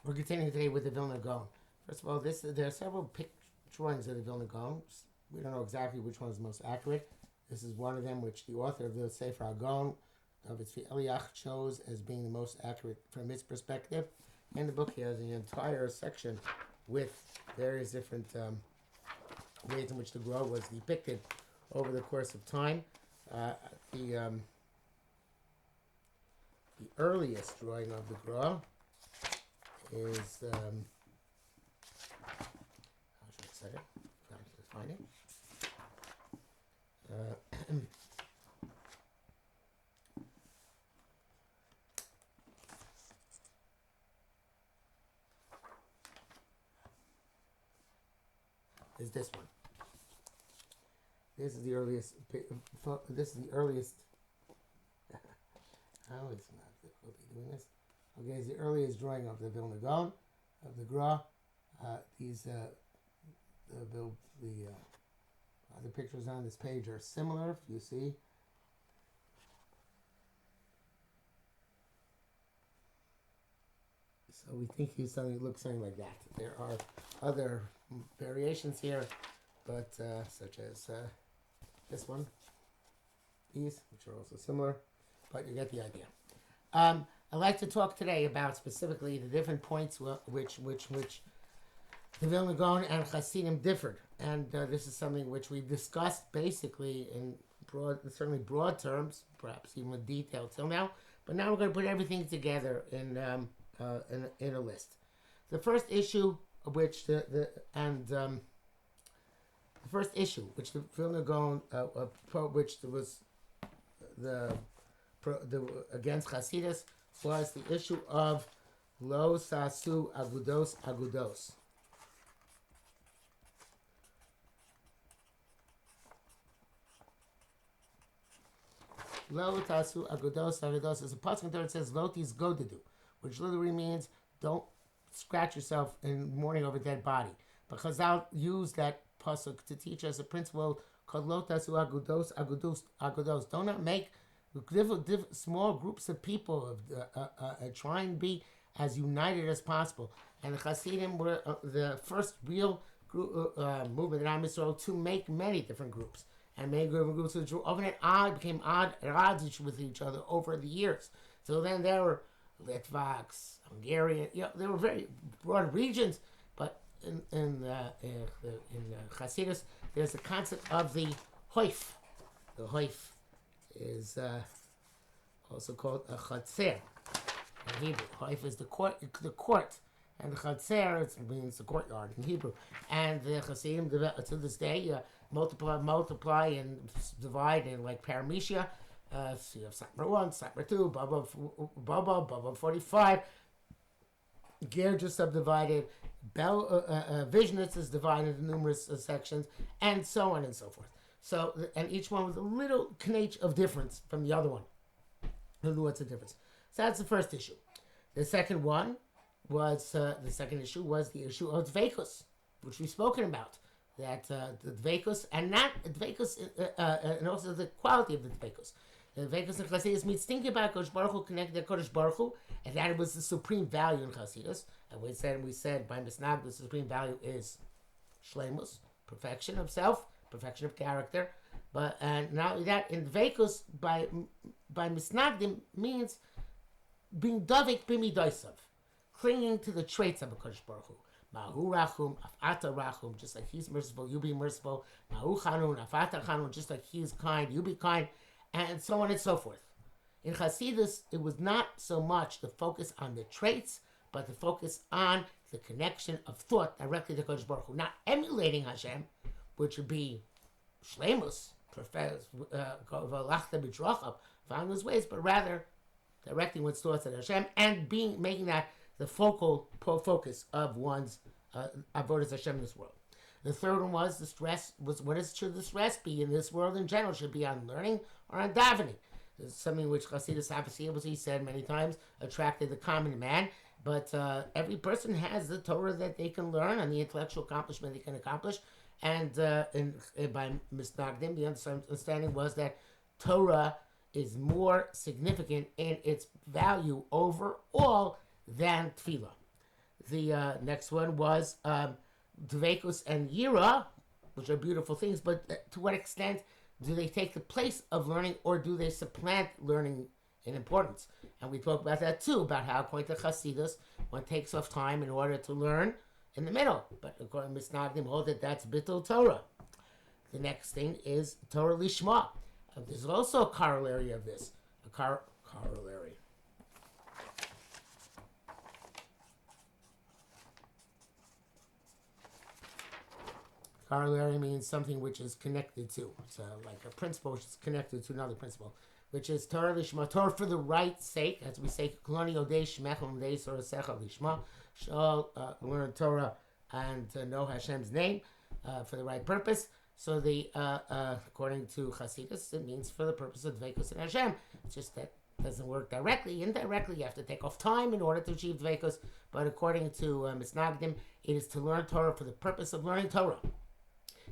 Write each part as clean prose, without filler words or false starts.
We're continuing today with the Vilna Gaon. First of all, there are several drawings of the Vilna Gaon. We don't know exactly which one is the most accurate. This is one of them, which the author of the Sefer Gaon, David Eliach, chose as being the most accurate from his perspective. In the book, he has an entire section with various different ways in which the Gra was depicted over the course of time. The earliest drawing of the Gra is how should I say it? Trying to find it. Is this one? This is the earliest. This is the earliest. How is not difficulty doing this? Okay, it's the earliest drawing of the Vilna Gaon, of the Gra. The other pictures on this page are similar, if you see. So we think he's something that looks something like that. There are other variations here, but such as this one, these, which are also similar, but you get the idea. I'd like to talk today about specifically the different points which the Vilna Gaon and Hasidim differed, and this is something which we discussed basically in certainly broad terms, perhaps even with detail till now. But now we're going to put everything together in a list. The first issue, which the first issue, which the Vilna Gaon, which there was the against Hasidus, was the issue of Lo Sasu Agudos. Lo Tasu Agudos is a pasuk there. It says Lotis Godedu, which literally means don't scratch yourself in mourning over a dead body. But Chazal used that pasuk to teach us a principle called Lo Tasu Agudos. Do not make small groups of people try and be as united as possible. And the Hasidim were the first real group, movement in Am Yisrael to make many different groups. And many different groups which were often became at odds with each other over the years. So then there were Litvaks, Hungarian, there were very broad regions, but in Hasidus, there's the concept of the Hoif. The Hoif is also called a Chatzer in Hebrew. Hoif is the court, and the Chatzer means the courtyard in Hebrew. And the Hasidim to this day multiply and divide in like Parameshia. So you have Satmar 1, Satmar 2, Baba 45. Ger just subdivided. Vishnitz is divided into numerous sections, and so on and so forth. So, and each one with a little knach of difference from the other one. What's the difference? So that's the first issue. The second one was the issue was the issue of dveikus, which we've spoken about. That the dveikus and not dveikus, and also the quality of the dveikus. The dveikus in Chassidus means thinking about Kodesh Baruch Hu, connected to Kodesh Baruch Hu, and that it was the supreme value in Chassidus. And we said by Misnag, the supreme value is shleimus, perfection of self, perfection of character. But and not only that, in dveikus by Misnagdim means being davik b'midosav, clinging to the traits of a Kodesh Baruch Hu. Mahu rachum, afata rachum, just like he's merciful, you be merciful. Mahu chanun, afata chanun, just like he is kind, you be kind, and so on and so forth. In Hasidus, it was not so much the focus on the traits, but the focus on the connection of thought directly to Kodesh Baruch Hu, not emulating Hashem, which would be shleimus, v'alachta b'drachav, following his ways, but rather directing one's thoughts at Hashem and making that the focal focus of one's avodas Hashem in this world. The third one was the stress. Should the stress be in this world in general? Should it be on learning or on davening? This is something which Chassidus Abasi said many times attracted the common man. But every person has the Torah that they can learn and the intellectual accomplishment they can accomplish. And by Misnagdim, the understanding was that Torah is more significant in its value overall than Tefillah. the next one was Dveikus and Yira, which are beautiful things, but to what extent do they take the place of learning, or do they supplant learning in importance? And we talked about that too, about how according to Chasidus, one takes off time in order to learn in the middle. But according to Misnagdim, hold that that's Bittul Torah. The next thing is Torah Lishma. There's also a corollary of this. Corollary. Corollary means something which is connected to. So like a principle which is connected to another principle, which is Torah Lishma, Torah for the right sake, as we say, Kloni Odei Shmechel Odei Torah Secha Lishma, shall learn Torah and know Hashem's name for the right purpose. So the according to Hasidus, it means for the purpose of Dveikus and Hashem. It's just that it doesn't work directly. Indirectly, you have to take off time in order to achieve Dveikus. But according to Misnagdim, it is to learn Torah for the purpose of learning Torah.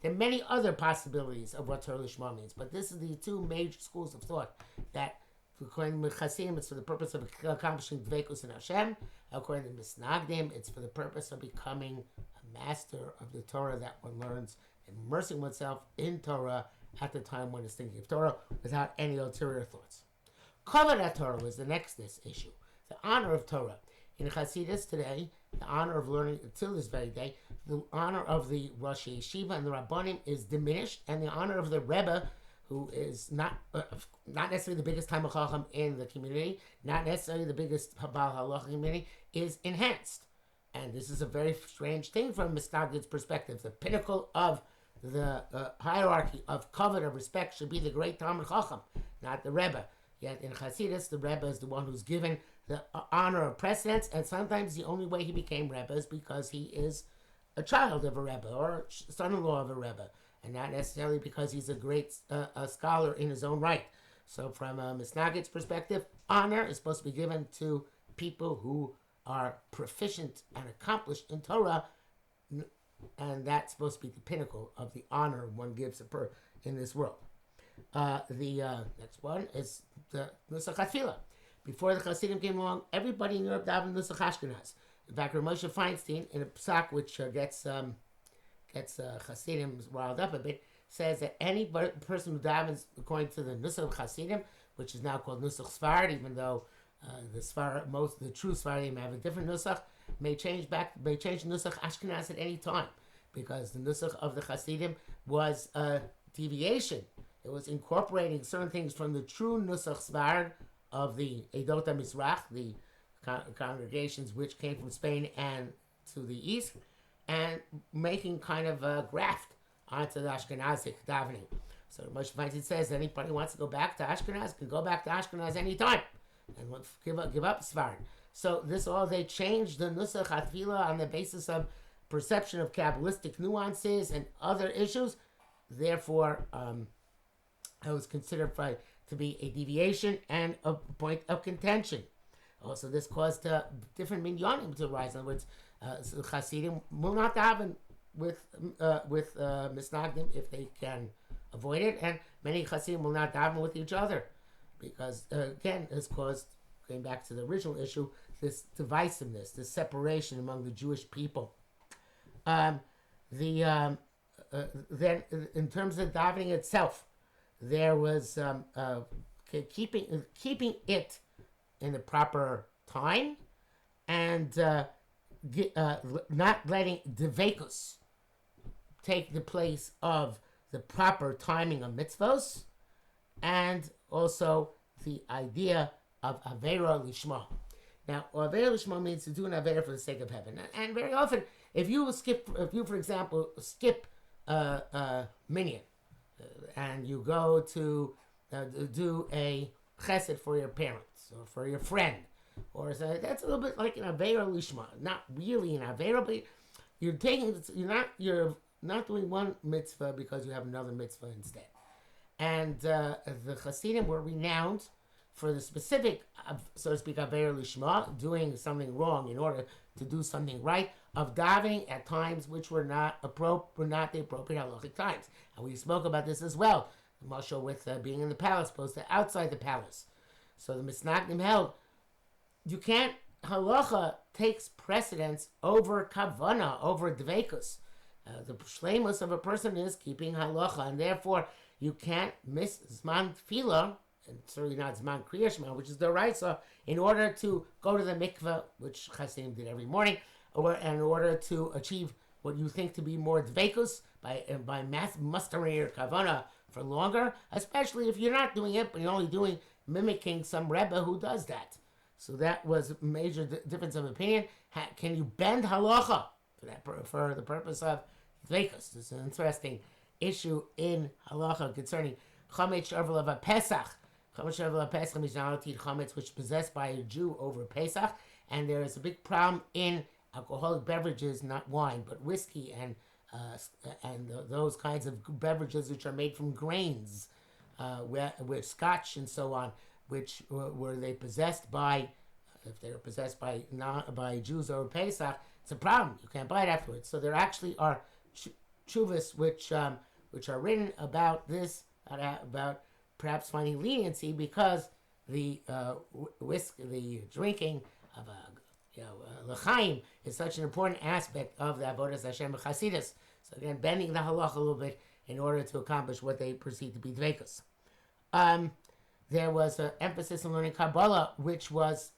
There are many other possibilities of what Torah Lishma means, but this is the two major schools of thought that, according to Chassidim, it's for the purpose of accomplishing Dveikus in Hashem. According to Misnagdim, it's for the purpose of becoming a master of the Torah that one learns, immersing oneself in Torah at the time one is thinking of Torah without any ulterior thoughts. Kavod Torah was the next issue, the honor of Torah. In Hasidus today, the honor of learning until this very day, the honor of the Rosh Yeshiva and the Rabbanim is diminished, and the honor of the Rebbe, who is not necessarily the biggest Talmid Chacham in the community, not necessarily the biggest Baal Halacha community, is enhanced. And this is a very strange thing from Misnagdim's perspective. The pinnacle of the hierarchy of kavod, of respect, should be the great Talmid Chacham, not the Rebbe. Yet in Hasidus, the Rebbe is the one who's given the honor of precedence, and sometimes the only way he became Rebbe is because he is a child of a Rebbe or son-in-law of a Rebbe, and not necessarily because he's a great scholar in his own right. So from Misnagdim's perspective, honor is supposed to be given to people who are proficient and accomplished in Torah, and that's supposed to be the pinnacle of the honor one gives in this world. The next one is the Nusach HaTfilah. Before the Hasidim came along, everybody in Europe davened Nusach Ashkenaz. In fact, Moshe Feinstein, in a psak which gets Hasidim riled up a bit, says that any person who davens according to the Nusach Hasidim, which is now called Nusach Sfard, even though the true Sfardim have a different Nusach, may change Nusach Ashkenaz at any time, because the Nusach of the Hasidim was a deviation. It was incorporating certain things from the true Nusach Sfard of the Edot HaMizrach, the congregations which came from Spain and to the east, and making kind of a graft onto the Ashkenazic davening. So Moshe Feinstein says anybody who wants to go back to Ashkenaz can go back to Ashkenaz anytime and give up Sfard. So they changed the Nusach HaTfilah on the basis of perception of Kabbalistic nuances and other issues. Therefore, it was considered to be a deviation and a point of contention. Also, this caused different minyanim to arise. In other words, Hasidim will not daven with Misnagdim if they can avoid it, and many Hasidim will not daven with each other because, again, it's caused, going back to the original issue, this divisiveness, this separation among the Jewish people. Then, in terms of davening itself, there was keeping it in the proper time, and not letting Dveikus take the place of the proper timing of mitzvos, and also the idea of Aveira Lishma. Now, Aveira Lishma means to do an Aveira for the sake of heaven. And very often, if you, for example, skip minyan, and you go to do a chesed for your parents or for your friend, or so, that's a little bit like an Aveira Lishma. Not really an Aveira, but you're not doing one mitzvah because you have another mitzvah instead. And the Hasidim were renowned for the specific, so to speak, Aveira Lishma, doing something wrong in order to do something right, of davening at times which were not the appropriate halachic times. And we spoke about this as well, the mashal with being in the palace opposed to outside the palace. So the Misnagdim held, you can't, halacha takes precedence over kavana, over dveikus. The shleimus of a person is keeping halacha, and therefore you can't miss zman tefillah, and certainly not zman kriya shema, which is the raisa, in order to go to the mikveh, which Chassidim did every morning, or in order to achieve what you think to be more dveikus by mustering your kavana for longer, especially if you're not doing it, but you're only mimicking some rebbe who does that. So that was a major difference of opinion. Can you bend halacha for the purpose of dveikus? This is an interesting issue in halacha concerning chametz sharvel of a Pesach. Chametz sharvel of Pesach is not to eat chametz which is possessed by a Jew over Pesach, and there is a big problem in alcoholic beverages, not wine, but whiskey and those kinds of beverages which are made from grains, with scotch and so on, which were they possessed by, if they were possessed by Jews over Pesach, it's a problem. You can't buy it afterwards. So there actually are tshuvas which are written about this, about perhaps finding leniency because the the drinking of l'chaim is such an important aspect of the avodas Hashem Chasidus. So again, bending the halacha a little bit in order to accomplish what they perceive to be dveikus. There was an emphasis on learning Kabbalah, which was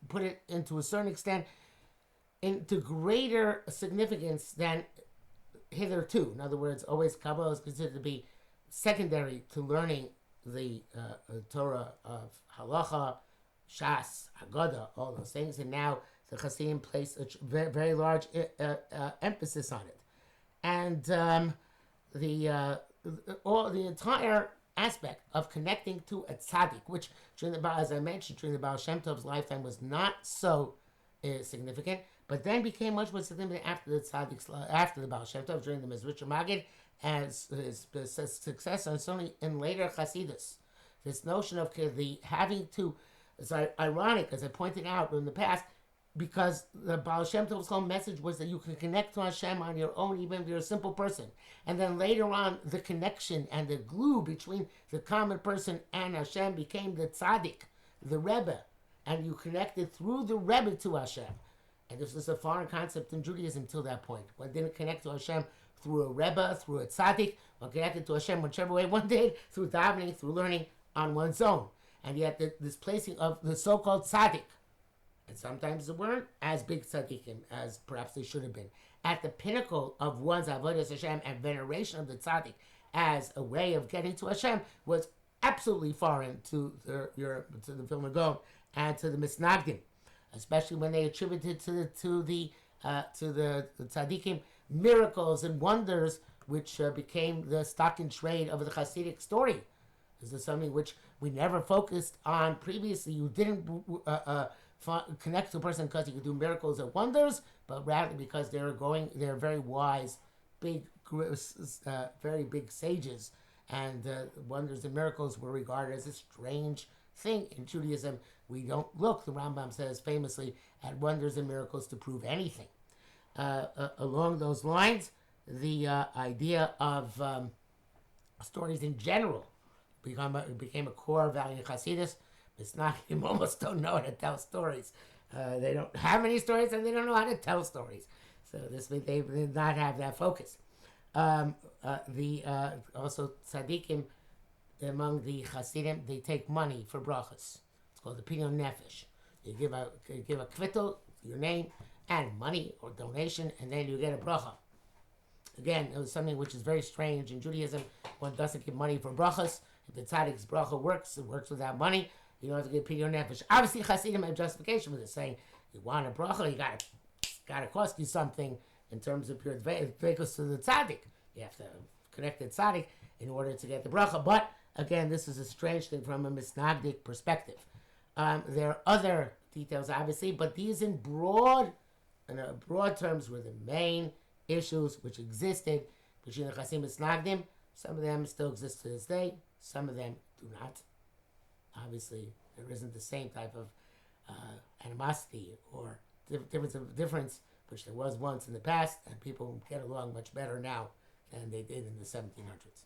put it into a certain extent into greater significance than hitherto. In other words, always Kabbalah is considered to be secondary to learning the Torah of halacha, Shas, Haggadah, all those things, and now the Chassidim place a very large emphasis on it, and the entire aspect of connecting to a tzaddik, which as I mentioned, during the Baal Shem Tov's lifetime was not so significant, but then became much more significant after the tzaddik, after the Baal Shem Tov, during the Mezritcher Magid, as his success, and certainly in later Chasidus. This notion of the having to, it's ironic, as I pointed out in the past, because the Baal Shem Tov's whole message was that you can connect to Hashem on your own, even if you're a simple person. And then later on, the connection and the glue between the common person and Hashem became the tzaddik, the Rebbe. And you connected through the Rebbe to Hashem. And this was a foreign concept in Judaism until that point. One didn't connect to Hashem through a Rebbe, through a tzaddik. One connected to Hashem whichever way one did, through davening, through learning on one's own. And yet this placing of the so-called tzaddik, and sometimes they weren't as big tzaddikim as perhaps they should have been, at the pinnacle of one's avodas Hashem and veneration of the tzaddik as a way of getting to Hashem was absolutely foreign to the Vilna Gaon and to the Misnagdim, especially when they attributed to the tzaddikim miracles and wonders which became the stock in trade of the Hasidic story. This is something which we never focused on previously. You didn't connect to a person because he could do miracles and wonders, but rather because they're very wise, very big sages, and wonders and miracles were regarded as a strange thing in Judaism. We don't look, the Rambam says famously, at wonders and miracles to prove anything. Along those lines, the idea of stories in general became a core value in Hasidus. You almost don't know how to tell stories. They don't have any stories, and they don't know how to tell stories. So they did not have that focus. Also tzaddikim among the Hasidim, they take money for brachas. It's called the Pinyon Nefesh. You give a kvittel, your name, and money or donation, and then you get a bracha. Again, it was something which is very strange in Judaism. One doesn't give money for brachas. If the tzaddik's bracha works, it works without money. You don't have to give Pinyon Nefesh. Obviously, Hasidim have justification for this, saying you want a bracha, you gotta cost you something in terms of your dveikus to the tzaddik. You have to connect the tzaddik in order to get the bracha. But again, this is a strange thing from a misnagdic perspective. There are other details, obviously, but these in broad terms were the main issues which existed between the Chassidim and Misnagdim. Some of them still exist to this day. Some of them do not. Obviously, there isn't the same type of animosity or difference which there was once in the past, and people get along much better now than they did in the 1700s.